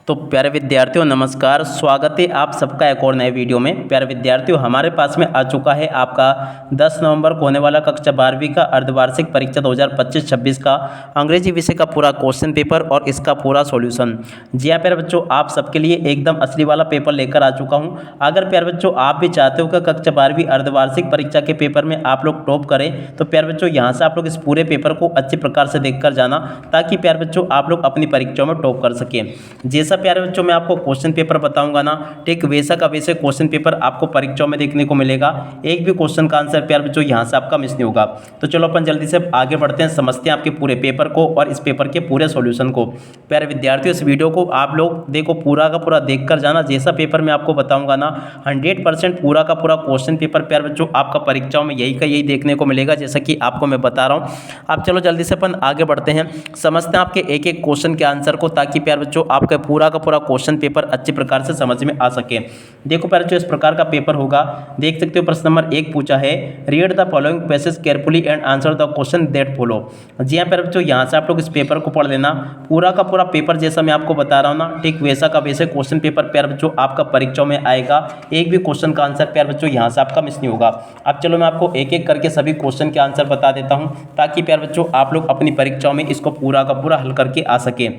तो प्यारे विद्यार्थियों नमस्कार, स्वागत है आप सबका एक और नए वीडियो में। प्यारे विद्यार्थियों, हमारे पास में आ चुका है आपका 10 नवंबर को होने वाला कक्षा 12वीं का अर्धवार्षिक परीक्षा 2025-26 का अंग्रेजी विषय का पूरा क्वेश्चन पेपर और इसका पूरा सॉल्यूशन। जी हाँ प्यारे बच्चों, आप सबके लिए एकदम असली वाला पेपर लेकर आ चुका हूँ। अगर प्यारे बच्चों आप भी चाहते हो कि कक्षा 12वीं अर्धवार्षिक परीक्षा के पेपर में आप लोग टॉप करें, तो प्यारे बच्चों यहाँ से आप लोग इस पूरे पेपर को अच्छे प्रकार से देख कर जाना, ताकि प्यारे बच्चों आप लोग अपनी परीक्षाओं में टॉप कर सकें। जैसा प्यारे बच्चों मैं आपको क्वेश्चन पेपर बताऊंगा ना, ठीक वैसा का वैसे क्वेश्चन पेपर आपको परीक्षाओं में देखने को मिलेगा। एक भी क्वेश्चन का आंसर प्यारे बच्चों यहाँ से आपका मिस नहीं होगा। तो चलो अपन जल्दी से आगे बढ़ते हैं, समझते हैं आपके पूरे पेपर को और इस पेपर के पूरे सॉल्यूशन को। प्यारे विद्यार्थियों, इस वीडियो को आप लोग देखो पूरा का पूरा देख कर जाना। जैसा पेपर मैं आपको बताऊंगा ना, 100% पूरा का पूरा क्वेश्चन पेपर प्यारे बच्चों आपका परीक्षाओं में यही का यही देखने को मिलेगा, जैसा कि आपको मैं बता रहा हूँ। अब चलो जल्दी से अपन आगे बढ़ते हैं, समझते हैं आपके एक एक क्वेश्चन के आंसर को, ताकि प्यारे बच्चों आपका पूरा का पूरा क्वेश्चन पेपर अच्छे प्रकार से समझ में आ सके। देखो प्यारे बच्चों, इस प्रकार का पेपर होगा, देख सकते हो। प्रश्न नंबर 1 पूछा है, read the following passage carefully and answer the question that follow. जी हाँ प्यारे बच्चों, यहाँ से आप लोग इस पेपर को पढ़ लेना। पूरा का पूरा पेपर जैसा मैं आपको बता रहा हूँ ना, ठीक वैसा का वैसे क्वेश्चन पेपर प्यारे बच्चों आपका परीक्षाओं में आएगा। एक भी क्वेश्चन का आंसर प्यारे बच्चों यहाँ से आपका मिस नहीं होगा। अब चलो मैं आपको एक एक करके सभी क्वेश्चन के आंसर बता देता हूँ, ताकि प्यारे बच्चों आप लोग अपनी परीक्षाओं में इसको पूरा का पूरा हल करके आ सके।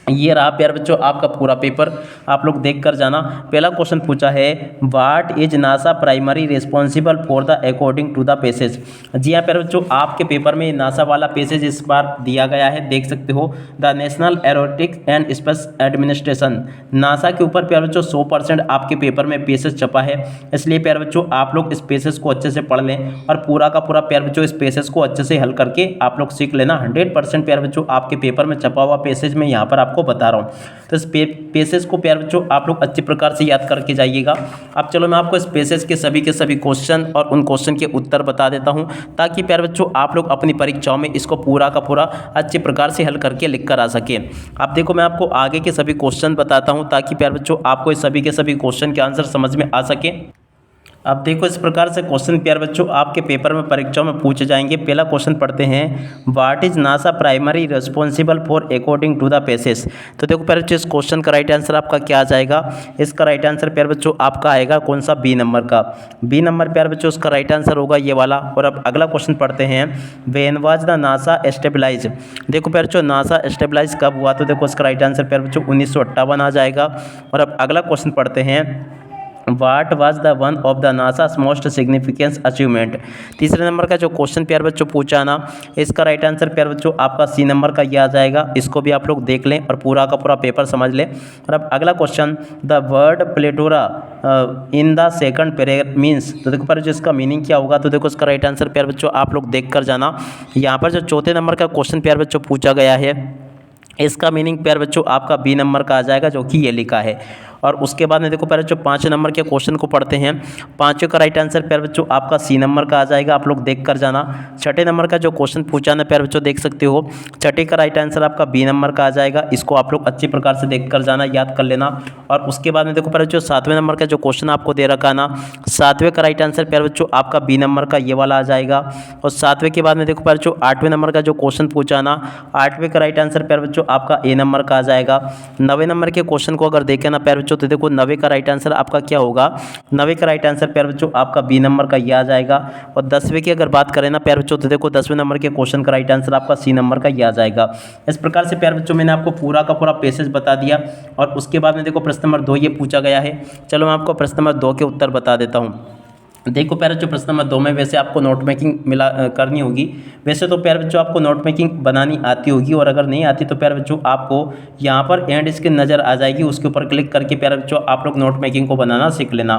ये रहा प्यारे बच्चों आपका पूरा पेपर, आप लोग देख कर जाना। पहला क्वेश्चन पूछा है, what is NASA primary responsible for the according to the passage. जी हाँ प्यारे बच्चों, आपके पेपर में नासा वाला पैसेज इस बार दिया गया है, देख सकते हो। The national aeronautics and space administration, NASA के ऊपर प्यारे बच्चों 100% आपके पेपर में पैसेज छपा है। इसलिए प्यारे बच्चों आप लोग इस पैसेज को अच्छे से पढ़ लें और पूरा का पूरा प्यारे बच्चों इस पैसेज को अच्छे से हल करके आप लोग सीख लेना। 100% प्यारे बच्चों आपके पेपर में छपा हुआ पैसेज में यहाँ पर आपको बता रहा हूँ। तो इस पैसेज को प्यारे बच्चों आप लोग अच्छे प्रकार से याद करके जाइएगा। अब चलो मैं आपको इस पैसेज के सभी क्वेश्चन और उन क्वेश्चन के उत्तर बता देता हूँ, ताकि प्यारे बच्चों आप लोग अपनी परीक्षाओं में इसको पूरा का पूरा अच्छे प्रकार से हल करके लिख कर आ सके। अब देखो मैं आपको आगे के सभी क्वेश्चन बताता हूँ, ताकि प्यारे बच्चों आपको इस सभी के सभी क्वेश्चन के आंसर समझ में आ सके। अब देखो इस प्रकार से क्वेश्चन प्यारे बच्चों आपके पेपर में परीक्षाओं में पूछे जाएंगे। पहला क्वेश्चन पढ़ते हैं, what is NASA primary responsible for according to the passage. तो देखो प्यारे बच्चों इस क्वेश्चन का राइट आंसर आपका क्या आ जाएगा। इसका राइट आंसर प्यारे बच्चों आपका आएगा कौन सा, बी नंबर का। बी नंबर प्यारे बच्चों उसका राइट आंसर होगा ये वाला। और अब अगला क्वेश्चन पढ़ते हैं, व्हेन वाज द नासा एस्टेबलाइज। देखो प्यारे बच्चों नासा एस्टेबलाइज कब हुआ, तो देखो इसका राइट आंसर प्यारे बच्चों 1958 आ जाएगा। और अब अगला क्वेश्चन पढ़ते हैं, what was the one of the NASA's most significance achievement. तीसरे नंबर का जो क्वेश्चन प्यारे बच्चों पूछा ना, इसका राइट आंसर प्यारे बच्चों आपका सी नंबर का ये आ जाएगा। इसको भी आप लोग देख लें और पूरा का पूरा पेपर समझ लें। और अब अगला question, the word plethora in the second paragraph means. तो देखो प्यारे इसका मीनिंग क्या होगा, तो देखो इसका राइट आंसर प्यारे बच्चों आप लोग देख कर जाना। यहाँ पर जो चौथे नंबर का क्वेश्चन प्यारे बच्चों पूछा गया है, इसका मीनिंग प्यारे बच्चों आपका बी नंबर का आ जाएगा, जो कि ये लिखा है। और उसके बाद में देखो प्यारे बच्चों 5 नंबर के क्वेश्चन को पढ़ते हैं। 5वें का राइट आंसर प्यारे बच्चों आपका सी नंबर का आ जाएगा, आप लोग देख कर जाना। 6ठे नंबर का जो क्वेश्चन पूछा ना प्यारे बच्चों, देख सकते हो 6ठे का राइट आंसर आपका बी नंबर का आ जाएगा। इसको आप लोग अच्छे प्रकार से देख कर जाना, याद कर लेना। और उसके बाद में देखो प्यारे बच्चों 7वें नंबर का जो क्वेश्चन आपको दे रखा ना, 7वें का राइट आंसर प्यारे बच्चों आपका बी नंबर का ये वाला आ जाएगा। और 7वें के बाद में देखो प्यारे बच्चों 8वें नंबर का जो क्वेश्चन पूछा ना, 8वें का राइट आंसर प्यारे बच्चों आपका ए नंबर का आ जाएगा। 9वें नंबर के क्वेश्चन को अगर देखें ना प्यारे बच्चों, तो देखो 9वें का राइट आंसर आपका क्या होगा, 9वें का राइट आंसर प्यारे बच्चों आपका बी नंबर का ये आ जाएगा। और 10वें की अगर बात करें ना प्यारे बच्चों, तो देखो 10वें नंबर के क्वेश्चन का राइट आंसर आपका सी नंबर का ये आ जाएगा। इस प्रकार से प्यारे बच्चों मैंने आपको पूरा का पूरा पैसेज बता दिया। और उसके बाद में देखो प्रश्न नंबर 2 ये पूछा गया है। चलो मैं आपको प्रश्न नंबर 2 के उत्तर बता देता हूँ। देखो प्यारे बच्चों प्रश्न नंबर 2 में वैसे आपको नोट मेकिंग करनी होगी। वैसे तो प्यारे बच्चों आपको नोट मेकिंग बनानी आती होगी, और अगर नहीं आती तो प्यारे बच्चों आपको यहाँ पर एंड स्क्रीन नज़र आ जाएगी, उसके ऊपर क्लिक करके प्यारे बच्चों आप लोग नोट मेकिंग को बनाना सीख लेना।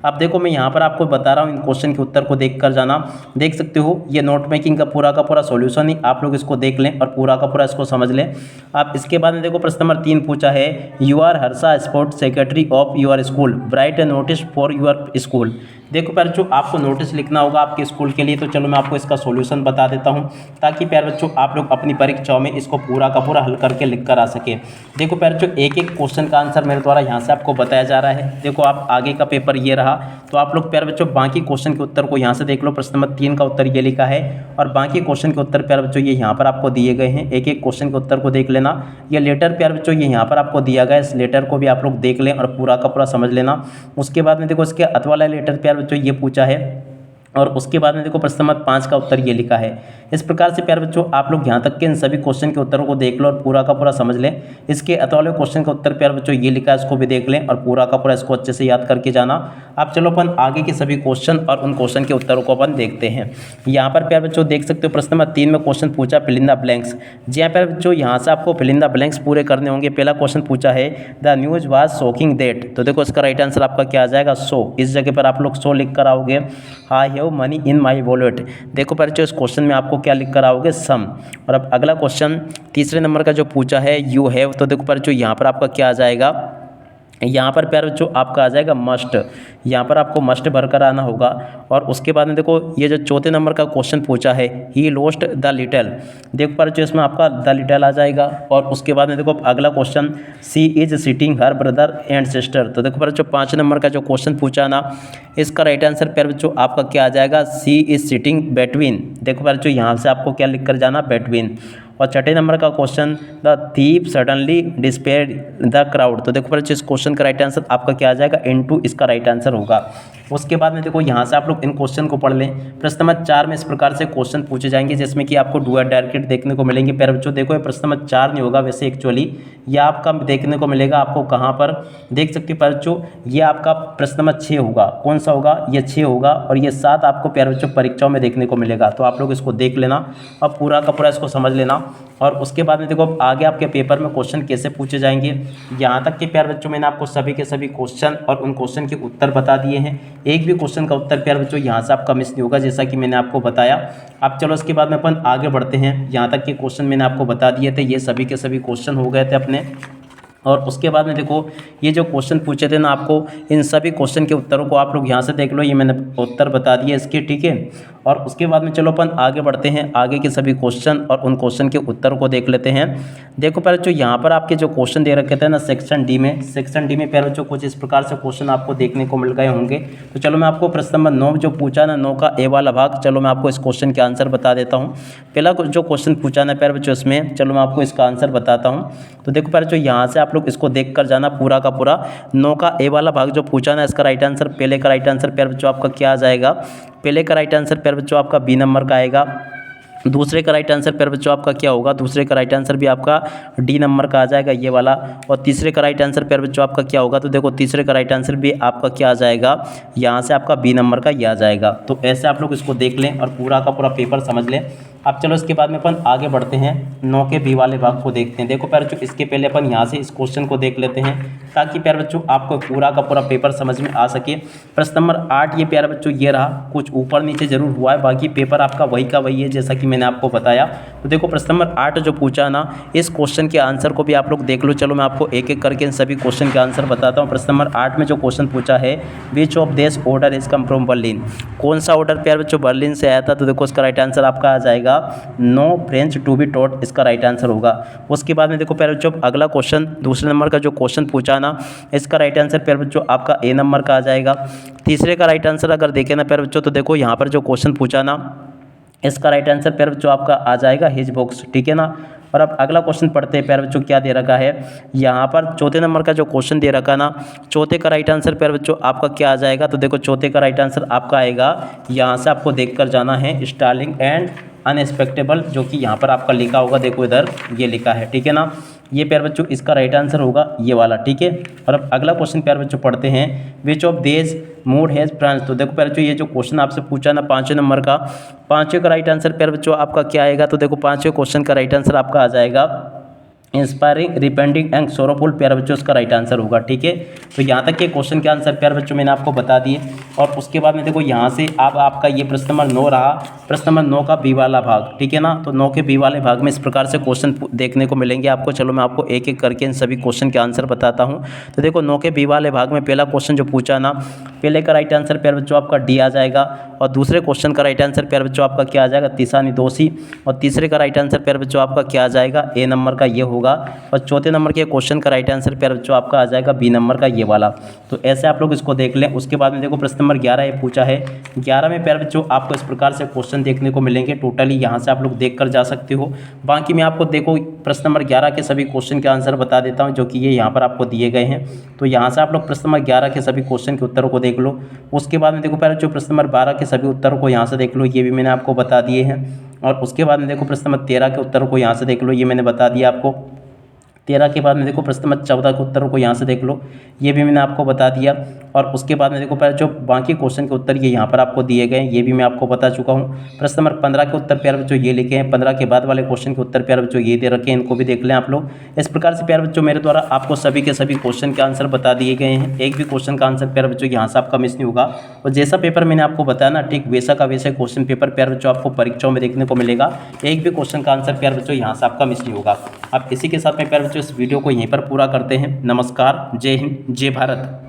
अब देखो मैं यहाँ पर आपको बता रहा हूँ, इन क्वेश्चन के उत्तर को देख कर जाना। देख सकते हो ये नोट मेकिंग का पूरा सॉल्यूशन ही आप लोग इसको देख लें और पूरा का पूरा इसको समझ लें। आप इसके बाद में देखो प्रश्न नंबर 3 पूछा है, you are Harsha sports secretary of your school, write a notice for your school. देखो प्यारे बच्चों, आपको नोटिस लिखना होगा आपके स्कूल के लिए, तो चलो मैं आपको इसका सॉल्यूशन बता देता हूं, ताकि प्यारे बच्चों आप लोग अपनी परीक्षाओं में इसको पूरा का पूरा हल करके लिख कर आ सके। देखो प्यारे बच्चों, एक एक क्वेश्चन का आंसर मेरे द्वारा यहाँ से आपको बताया जा रहा है। देखो आप आगे का पेपर ये रहा, तो आप लोग प्यारे बच्चों बाकी क्वेश्चन के उत्तर को यहाँ से देख लो। प्रश्न नंबर 3 का उत्तर ये लिखा है और बाकी क्वेश्चन के उत्तर प्यारे बच्चों ये यहाँ पर आपको दिए गए हैं। एक एक क्वेश्चन के उत्तर को देख लेना। ये लेटर प्यारे बच्चों ये यहाँ पर आपको दिया गया है, इस लेटर को भी आप लोग देख लें और पूरा का पूरा समझ लेना। उसके बाद में देखो इसके अथ वाला लेटर प्यारे बच्चों ये पूछा है और उसके बाद में देखो प्रश्न नंबर 5 का उत्तर ये लिखा है। इस प्रकार से प्यारे बच्चों आप लोग यहाँ तक के इन सभी क्वेश्चन के उत्तरों को देख लो और पूरा का पूरा समझ लें। इसके अतवाले क्वेश्चन का उत्तर प्यारे बच्चों ये लिखा है, इसको भी देख लें और पूरा का पूरा इसको अच्छे से याद करके जाना। अब चलो अपन आगे के सभी क्वेश्चन और उन क्वेश्चन के उत्तरों को अपन देखते हैं। यहाँ पर प्यारे बच्चों देख सकते हो प्रश्न नंबर 3 में क्वेश्चन पूछा फिल इन द ब्लैंक्स। जी हाँ प्यारे बच्चों, यहाँ से आपको फिल इन द ब्लैंक्स पूरे करने होंगे। पहला क्वेश्चन पूछा है the news was shocking that, तो देखो इसका राइट आंसर आपका क्या आ जाएगा, सो। इस जगह पर आप लोग सो लिख कर आओगे। I have money in my wallet, देखो प्यारे बच्चों इस क्वेश्चन में आपको क्या लिख कर आओगे, सम। और अब अगला क्वेश्चन तीसरे नंबर का जो पूछा है यू हैव, तो देखो प्यारे बच्चों यहाँ पर आपका क्या आ जाएगा, यहाँ पर प्यारे बच्चों आपका आ जाएगा मस्ट। यहाँ पर आपको मस्ट भरकर आना होगा। और उसके बाद में देखो ये जो चौथे नंबर का क्वेश्चन पूछा है ही लोस्ट द लिटल, देखो प्यारे बच्चों इसमें आपका द लिटल आ जाएगा। और उसके बाद में देखो अगला question C is sitting her brother and sister, तो देखो प्यारे बच्चों 5 नंबर का जो क्वेश्चन पूछा ना, इसका राइट आंसर प्यारे बच्चों आपका क्या आ जाएगा, सी इज सिटिंग बिटवीन। देखो प्यारे बच्चों यहाँ से आपको क्या लिख कर जाना, बिटवीन। और छठे नंबर का question the thief suddenly despaired the crowd, तो देखो इस क्वेश्चन का राइट आंसर आपका क्या आ जाएगा, इनटू इसका राइट आंसर होगा। उसके बाद में देखो यहाँ से आप लोग इन क्वेश्चन को पढ़ लें। प्रश्न नंबर 4 में इस प्रकार से क्वेश्चन पूछे जाएंगे जिसमें कि आपको डू और डायरेक्ट देखने को मिलेंगे। प्यारे बच्चों देखो ये प्रश्न नंबर 4 नहीं होगा वैसे एक्चुअली, यह आपका देखने को मिलेगा आपको कहाँ पर देख सकते हो प्यारे बच्चों, ये आपका प्रश्न नंबर 6 होगा। कौन सा होगा, ये 6 होगा। और ये 7 आपको प्यारे बच्चों परीक्षाओं में देखने को मिलेगा, तो आप लोग इसको देख लेना और पूरा का पूरा इसको समझ लेना। और उसके बाद में देखो आगे आपके पेपर में क्वेश्चन कैसे पूछे जाएंगे, यहाँ तक के प्यारे बच्चों मैंने आपको सभी के सभी क्वेश्चन और उन क्वेश्चन के उत्तर बता दिए हैं। एक भी क्वेश्चन का उत्तर प्यारे बच्चों यहाँ से आपका मिस नहीं होगा, जैसा कि मैंने आपको बताया। अब चलो इसके बाद में अपन आगे बढ़ते हैं। यहाँ तक के क्वेश्चन मैंने आपको बता दिए थे, ये सभी के सभी क्वेश्चन हो गए थे अपने। और उसके बाद में देखो ये जो क्वेश्चन पूछे थे ना आपको, इन सभी क्वेश्चन के उत्तरों को आप लोग यहाँ से देख लो, ये मैंने उत्तर बता दिए इसके, ठीक है। और उसके बाद में चलो अपन आगे बढ़ते हैं, आगे के सभी क्वेश्चन और उन क्वेश्चन के उत्तरों को देख लेते हैं। देखो प्यारे बच्चों यहाँ पर आपके जो क्वेश्चन दे रखे थे ना सेक्शन डी में, सेक्शन डी में प्यारे बच्चों कुछ इस प्रकार से क्वेश्चन आपको देखने को मिल गए होंगे। तो चलो मैं आपको प्रश्न नंबर 9 जो पूछा ना, 9 का ए वाला भाग, चलो मैं आपको इस क्वेश्चन के आंसर बता देता हूँ। पहला जो क्वेश्चन पूछा ना प्यारे बच्चों इसमें, चलो मैं आपको इसका आंसर बताता हूँ। तो देखो प्यारे बच्चों यहाँ से आप लोग इसको देख कर जाना पूरा का पूरा। 9 का ए वाला भाग जो पूछा ना, इसका राइट आंसर, पहले का राइट आंसर प्यारे बच्चों आपका क्या आ जाएगा, पहले का राइट आंसर प्यारे बच्चों आपका बी नंबर का आएगा। दूसरे का राइट आंसर प्यारे बच्चों आपका क्या होगा, दूसरे का राइट आंसर भी आपका डी नंबर का आ जाएगा, ये वाला। और तीसरे का राइट आंसर प्यारे बच्चों आपका क्या होगा, तो देखो तीसरे का राइट आंसर भी आपका क्या आ जाएगा, यहाँ से आपका बी नंबर का ये आ जाएगा। तो ऐसे आप लोग इसको देख लें और पूरा का पूरा पेपर समझ लें। अब चलो इसके बाद में अपन आगे बढ़ते हैं, 9 के बी वाले भाग को देखते हैं। देखो प्यारे बच्चों इसके पहले अपन यहाँ से इस क्वेश्चन को देख लेते हैं, ताकि प्यारे बच्चों आपको पूरा का पूरा पेपर समझ में आ सके। प्रश्न नंबर 8 ये प्यारे बच्चों ये रहा, कुछ ऊपर नीचे जरूर हुआ है, बाकी पेपर आपका वही का वही है जैसा कि मैंने आपको बताया। तो देखो प्रश्न नंबर 8 जो पूछा ना, इस क्वेश्चन के आंसर को भी आप लोग देख लो। चलो मैं आपको एक एक करके इन सभी क्वेश्चन के आंसर बताता हूँ। प्रश्न नंबर 8 में जो क्वेश्चन पूछा है which of this order is come from Berlin, कौन सा ऑर्डर प्यारे बच्चों बर्लिन से आया था, तो देखो इसका राइट आंसर आपका आ जाएगा no French to be taught, इसका राइट आंसर होगा। उसके बाद में देखो प्यारे बच्चों अगला क्वेश्चन, दूसरे नंबर का जो क्वेश्चन पूछा ना, इसका राइट आंसर प्यारे बच्चों आपका ए नंबर का आ जाएगा। तीसरे का राइट आंसर अगर देखें ना प्यारे बच्चों, तो देखो यहाँ पर जो क्वेश्चन पूछा ना, इसका राइट आंसर प्यारे बच्चों आपका आ जाएगा हिज बॉक्स, ठीक है ना। और अब अगला क्वेश्चन पढ़ते हैं प्यारे बच्चों, क्या दे रखा है यहाँ पर, चौथे नंबर का जो क्वेश्चन दे रखा ना, चौथे का राइट आंसर प्यारे बच्चों आपका क्या आ जाएगा, तो देखो चौथे का राइट आंसर आपका आएगा, यहाँ से आपको देख कर जाना है स्टार्लिंग एंड अनएक्सपेक्टेबल, जो कि यहाँ पर आपका लिखा होगा, देखो इधर ये लिखा है, ठीक है ना। ये प्यारे बच्चों इसका राइट आंसर होगा ये वाला, ठीक है। और अब अगला क्वेश्चन प्यारे बच्चों पढ़ते हैं, विच ऑफ देज मूड हैज़ फ्रांस, तो देखो प्यारे बच्चों ये जो क्वेश्चन आपसे पूछा ना 5वें नंबर का, 5वें का राइट आंसर प्यारे बच्चों आपका क्या आएगा, तो देखो 5वें क्वेश्चन का राइट आंसर आपका आ जाएगा इंस्पायरिंग, रिपेंडिंग एंड सोरोफुल, प्यारे बच्चों इसका राइट आंसर होगा, ठीक है। तो यहाँ तक के क्वेश्चन के आंसर प्यारे बच्चों मैंने आपको बता दिए। और उसके बाद में देखो यहाँ से अब आपका ये प्रश्न नंबर 9 रहा, प्रश्न नंबर 9 का बी वाला भाग, ठीक है ना। तो 9 के बी वाले भाग में इस प्रकार से क्वेश्चन देखने को मिलेंगे आपको। चलो मैं आपको एक एक करके इन सभी क्वेश्चन के आंसर बताता हूँ। तो देखो 9 के बी वाले भाग में पहला क्वेश्चन जो पूछा ना, पहले का राइट आंसर प्यारे बच्चों आपका डी आ जाएगा, और दूसरे क्वेश्चन का राइट आंसर प्यारे बच्चों आपका क्या आ जाएगा, तीसानी दोषी, और तीसरे का राइट आंसर प्यारे बच्चों आपका क्या आ जाएगा, ए नंबर का ये होगा, और चौथे नंबर के क्वेश्चन का राइट आंसर प्यारे बच्चों आपका आ जाएगा बी नंबर का ये वाला। तो ऐसे आप लोग इसको देख लें। उसके बाद में देखो प्रश्न नंबर 11 ये पूछा है। 11 में प्यारे बच्चों आपको इस प्रकार से क्वेश्चन देखने को मिलेंगे, टोटली यहाँ से आप लोग देख कर जा सकते हो। बाकी मैं आपको देखो प्रश्न नंबर 11 के सभी क्वेश्चन के आंसर बता देता हूँ, जो कि ये यहाँ पर आपको दिए गए हैं। तो यहाँ से आप लोग प्रश्न नंबर 11 के सभी क्वेश्चन के उत्तरों को देख लो। उसके बाद में देखो प्यारे बच्चों प्रश्न नंबर 12 के सभी उत्तरों को यहाँ से देख लो, ये भी मैंने आपको बता दिए हैं। और उसके बाद में देखो प्रश्न नंबर 13 के उत्तरों को यहाँ से देख लो, ये मैंने बता दिया आपको। 13 के बाद में देखो प्रश्न नंबर 14 के उत्तरों को यहाँ से देख लो, ये भी मैंने आपको बता दिया। और उसके बाद में देखो प्यारे जो बाकी क्वेश्चन के उत्तर ये यहाँ पर आपको दिए गए हैं, ये भी मैं आपको बता चुका हूँ। प्रश्न नंबर 15 के उत्तर प्यारे बच्चों ये लिखे हैं, 15 के बाद वाले क्वेश्चन के उत्तर प्यारे बच्चों ये दे रखे हैं, इनको भी देख लें आप लोग। इस प्रकार से प्यारे बच्चों मेरे द्वारा आपको सभी के सभी क्वेश्चन के आंसर बता दिए गए हैं। एक भी क्वेश्चन का आंसर प्यारे बच्चों यहाँ से आपका मिस नहीं होगा। और जैसा पेपर मैंने आपको बताया ना, ठीक वैसा का वैसे क्वेश्चन पेपर प्यारे बच्चों आपको परीक्षाओं में देखने को मिलेगा। एक भी क्वेश्चन का आंसर प्यारे बच्चों यहाँ से आपका मिस नहीं होगा। अब इसी के साथ में प्यारे बच्चों इस वीडियो को यहीं पर पूरा करते हैं। नमस्कार, जय हिंद, जय भारत।